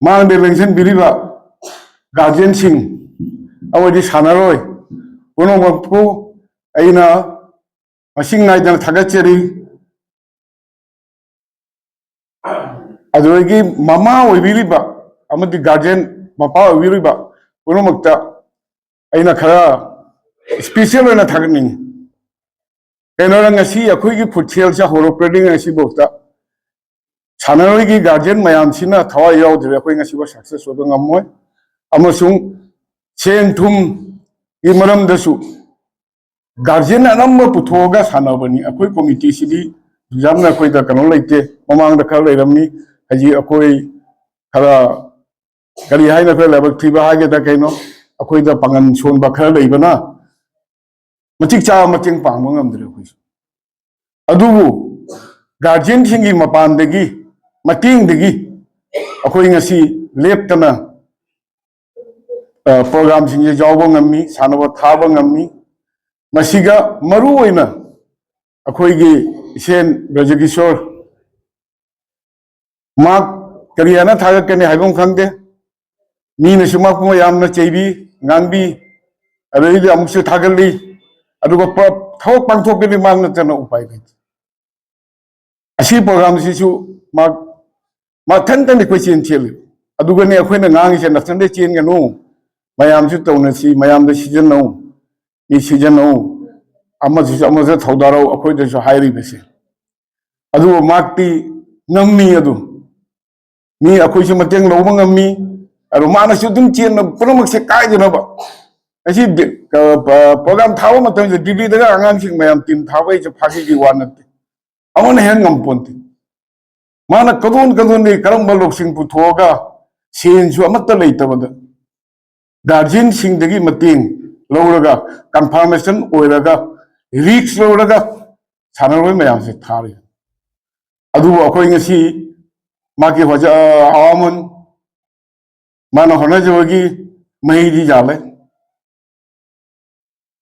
मांगदे लेंसन बिरिबा guardian Singh अवधि सानारोय पुनमकु अइना मसिंग नाइदन थागचरी अदोगी mama ओइबिरिबा अमदि guardian Mopa ओइबिरिबा पुनमकता अइना खरा special ओइना थागनिंग केनोरंग असि अखोइगी फुटसेल सा होरोप्रेडिंग असि बोक्ता सानारोगी गार्जियन मयाम सिना थवा यावद्रे अखोइ ngasiba सक्सेस ओबे ngammoy amasung sen thum gi maram dasu guardian अनम्ब पुथोगा सानबनी अखोइ कमिटी सिदी jamna अखोइ दा कनो लेते ममांग दा खर लेरमनी हजी अखोइ खरा करी हाइना खर लेबक थ्रिबा हागे दा कैनो अखोइ दा पंगन सोनबा खर लेबना मचिक चा मचिंग पांग ngamdre अखोइ अदुबु गार्जियन सिंगी मपान दगी मटिंग दगी अखोइ ngasi लेपतना प्रोग्राम सिंगे जावबो ngammi सानबो थाबो ngammi मसिगा मरु ओइना अखोइगी इसेन ब्रजकिशोर माक करियाना थागकने हाइबम खंगदे मीना सुमाक पो यामना चेबी nganbi अरैदि अमुसे थागली अदुगो थोक पांथोकनि मांगना चना उपाय लै असी प्रोग्राम सिसु माक माथनतनि क्वेश्चन चेल अदुगने अखोइना ngangi से नसनदे चेन गनो मयाम सु तौनसी मयाम द सीजन नो मी सीजन नो अमसे थौदारो अखोइ दसु हाइरि बेसे अदु माकती नम्मी अदु मी अखोइ सु मतेंग लौबा ngammi अरु माना सु दुम चेन पुरमक से काइदनबा असी प्रोग्राम थाबा मतम दिल्ली दगा आंगांग सिंग मयाम टीम थाबा इसे फागी की वानते अमन हेन ngамponte माना कदोन कदोन ने करम लोकसिंग पुथोगा सेन सु अमत लेतबदा गार्जियन सिंह दगी मतेंग लौरगा कंफर्मेशन ओइरगा रिक्स लौरगा सानरोय मयाम से थारे अदु अखोइ ngasi माकी होजा आवामन माना होना जोगी महीदी जाले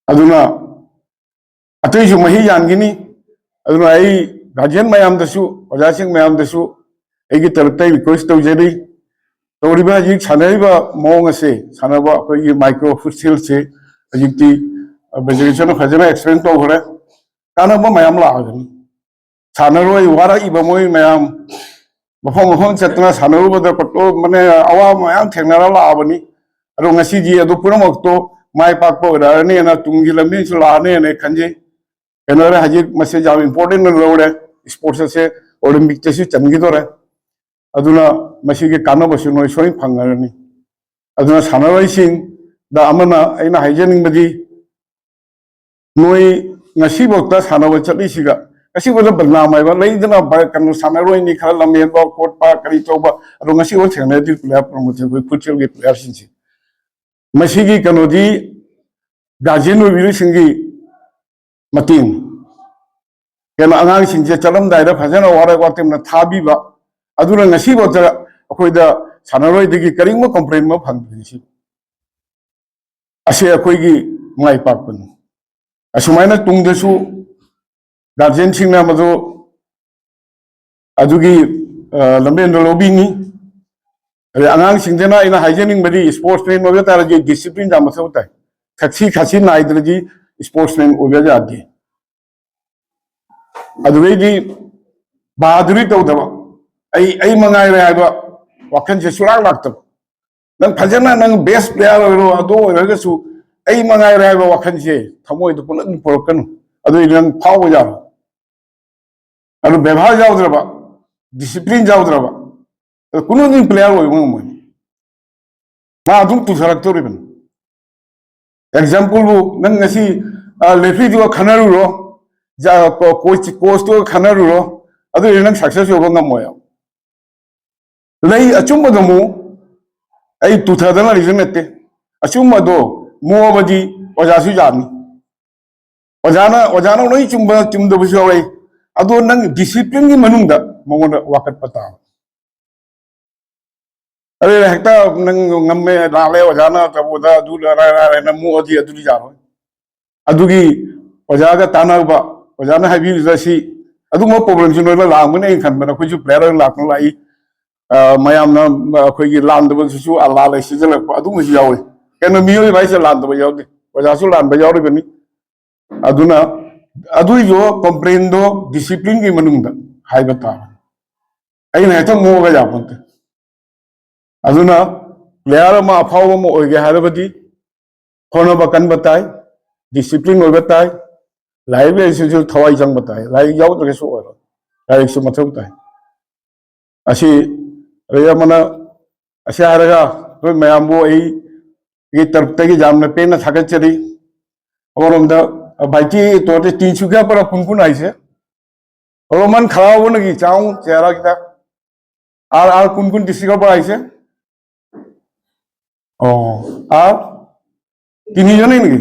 अदुना अतैसु मही जानगिनी अदुना आई गार्जियन मयाम दसु ओजा सिंह मयाम दसु एगी तरफतै रिक्वेस्ट तौजरी तौरिबा जी सानैबा मोंग असे सानबा अखोइ माइक्रो फुटसेल से हजिकती बेजिकेशन फजना एक्सप्लेन तौखरे कानबा मयाम लागनी सानरोय वारा इबा मोय मयाम मफम मफम चतना सानरुबदा पटो माने अवा मयाम थेंगनारा लाबनी अरो ngasi जी अदु पुरमक्तो माइ पाकपो ओराने ना तुंगी लम्बी सु लाने ने खंजे केनोरे हजिक मसे जाम इंपोर्टेंट रोडे स्पोर्ट्स से ओलंपिक तेसु चमगी दोरे अदुना मसिगे कानबसु नोय सोय फंगरनी अदुना सानरोय सिंग दा अमना आइना हाइजेनिंग नोय ngasi bokta sanaba chatisiga ngasi bola badnaam aiba leidana kanu sanaroi ni khala lamien ba court pa kari toba aro ngasi wo thengna di player promotion ko futsal ge player sinsi masigi kanu di gajen wiru singi matin kena angang sinje chalam daira phajana wara watim na thabi ba aduna ngasi bokta akoi da sanaroi digi karingma complaint ma phangdi si ase akoi gi mai pakpun असुमाइना तुंगदसु guardian सिंगना मदो अदुगी लंबेन लोबिनी अरे आंगांग सिंगजना इना हाइजेनिंग बदी स्पोर्ट्समैन ओबे तारा जे डिसिप्लिन जा मसौ ताइ खछि खछि नाइद्रजी स्पोर्ट्समैन ओबे जादी अदुवेदी बहादुरी तौदबा आई मंगाइ रे हाइबा वाखन से सुराग लागतब नंग फजना नंग बेस्ट प्लेयर ओरो अदो ओरगसु आई मंगाइ रे हाइबा वाखन से थमोय तो पुनन पोरकनु अदु नंग फाव जा अदु व्यवहार जाउद्रबा डिसिप्लिन जाउद्रबा कुनु दिन प्लेयर ओय मंग मा अदुम तुसरक तोरिबन एग्जांपल बु नंग ngasi लेफ्री जो खनरु रो जा कोच तो खनरु रो अदु नंग सक्सेस होबा ngam लई अचुम दमु आई तुथदना रिजन नते अचुम दो मोबदी ओजासु जानी ओजाना नोई चुमदबसु यावै अदो नंग डिसिप्लिन की मनुंगदा मंगोन वाकत पता अरे हेक्ता नंग ngame लाले ओजाना तबोदा दु रा न मु अदि अदुरी जानो अदुगी ओजागा तानाबा ओजाना हाबी जसी अदु मो प्रॉब्लम सु नोला लांगने खनबना कुछ प्लेयर लाकन लाई ꯃꯌꯥꯝꯅ ꯑꯩꯈꯣꯏꯒꯤ ꯂꯥꯟꯗꯕꯁꯤꯁꯨ ꯂꯥꯜꯂ ꯁꯤꯖꯤꯜꯂꯛꯄ ꯑꯗꯨꯒꯨꯝꯕꯁꯨ ꯌꯥꯎꯏ ꯀꯩꯅꯣ ꯃꯤꯑꯣꯏꯕ ꯍꯥꯏꯁꯦ ꯂꯥꯟꯗꯕ ꯌꯥꯎꯗꯦ ꯑꯣꯖꯥꯁꯨ ꯂꯥꯟꯕ ꯌꯥꯎꯔꯤꯕꯅꯤ ꯑꯗꯨꯅ ꯑꯗꯨꯏꯗꯣ ꯀꯝꯄ꯭ꯂꯦꯟꯗꯣ ꯗꯤꯁꯤꯄ꯭ꯂꯤꯟꯒꯤ ꯃꯅꯨꯡꯗ ꯍꯥꯏꯕ ꯇꯥꯕ ꯑꯩꯅ ꯍꯦꯛꯇ ꯉꯣꯛꯑꯒ ꯌꯥꯄꯣꯟꯇꯦ ꯑꯗꯨꯅ ꯄ꯭ꯂꯦꯌꯥꯔ ꯑꯃ ꯑꯐꯥꯎꯕ ꯑꯃ ꯑꯣꯏꯒꯦ ꯍꯥꯏꯔꯕꯗꯤ ꯍꯣꯠꯅꯕ ꯀꯟꯕ ꯇꯥꯏ ꯗꯤꯁꯤꯄ꯭ꯂꯤꯟ ꯑꯣꯏꯕ ꯇꯥꯏ ꯂꯥꯏꯔꯤꯛ ꯂꯥꯏꯁꯨꯁꯨ ꯊꯋꯥꯏ ꯆꯪꯕ ꯇꯥꯏ ꯂꯥꯏꯔꯤꯛ ꯌꯥꯎꯗ꯭ꯔꯒꯁꯨ ꯑꯣꯏꯔꯣꯏ ꯂꯥꯏꯔꯤꯛꯁꯨ ꯃꯊꯧ ꯇꯥꯏ ꯑꯁꯤ ꯑꯗꯩ ꯑꯃꯅ ꯑꯁꯤ ꯍꯥꯏꯔꯒ ꯑꯩꯈꯣꯏ ꯃꯌꯥꯝꯕꯨ ꯑꯩꯒꯤ ꯇꯔꯞꯇꯒꯤ ꯌꯥꯝꯅ ꯄꯦꯟꯅ ꯊꯥꯒꯠꯆꯔꯤ अमरोमदा भाईटी तोते 300 पर कुन आइसे रोमन खराब नगी चाऊ चेहरा किता आर कुन डिस्ट्रिक्ट पर आइसे ओ आर तीन जन नगी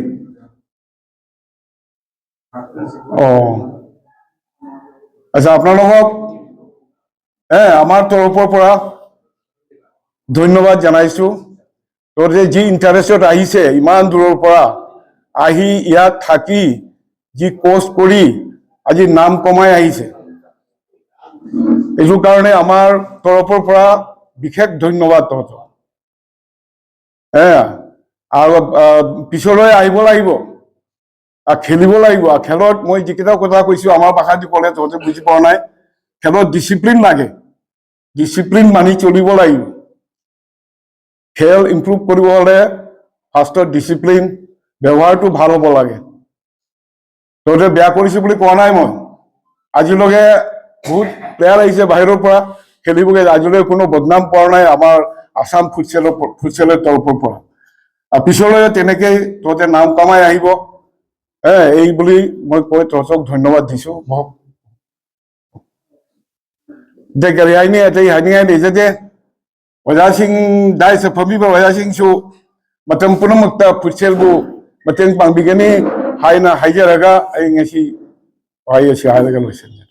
ओ अच्छा अपना आमार तरफर পৰা ধন্যবাদ জানাইছো তোর যে ইন্টারেস্টত আহিছে ইমান দূৰৰ পৰা আহি ইয়াত থাকি যি কোর্স কৰি আজি নাম কমাই আহিছে এইটো কাৰণে আমাৰ তৰফৰ পৰা বিশেষ ধন্যবাদ তহঁতক আৰু পিছলৈ আহিব লাগিব খেলিব লাগিব খেলত মই যিকেইটা কথা কৈছো আমাৰ ভাষাত ক'লে তহঁতে বুজি পোৱা নাই খেলত ডিসিপ্লিন লাগে ডিসিপ্লিন মানি চলিব লাগিব খেল ইমপ্ৰুভ কৰিব হলে ফাৰ্ষ্টত ডিসিপ্লিন ব্যৱহাৰটো ভাল হ'ব লাগে তহঁতে বেয়া কৰিছে বুলি কোৱা নাই মই আজিলৈকে বহুত প্লেয়াৰ আহিছে বাহিৰৰ পৰা খেলিবগে আজিলৈকে কোনো বদনাম পোৱা নাই আমাৰ আসাম ফুটছেলৰ তৰফৰ পৰা পিছলৈ তেনেকৈ তহঁতে নাম কমাই আহিব এই বুলি মই কৈ তহঁতক ধন্যবাদ দিছো ꯀꯔꯤ ꯍꯥꯏꯅꯤ ꯑꯇꯩ ꯍꯥꯏꯅꯤꯡꯉꯥꯏ ꯂꯩꯖꯗꯦ ꯑꯣꯖꯥꯁꯤꯡ ꯗꯥꯏꯁ ꯐꯝꯃꯤꯕ ꯑꯣꯖꯥꯁꯤꯡꯁꯨ ꯃꯇꯝ ꯄꯨꯝꯅꯃꯛꯇ ꯐꯨꯠꯁꯦꯜꯕꯨ ꯃꯇꯦꯡ ꯄꯥꯡꯕꯤꯒꯅꯤ ꯍꯥꯏꯅ ꯍꯥꯏꯖꯔꯒ ꯑꯩ ꯉꯁꯤ ꯋꯥꯍꯩ ꯑꯁꯤ ꯍꯥꯏꯔꯒ ꯂꯣꯏꯁꯤꯟꯖꯔꯦ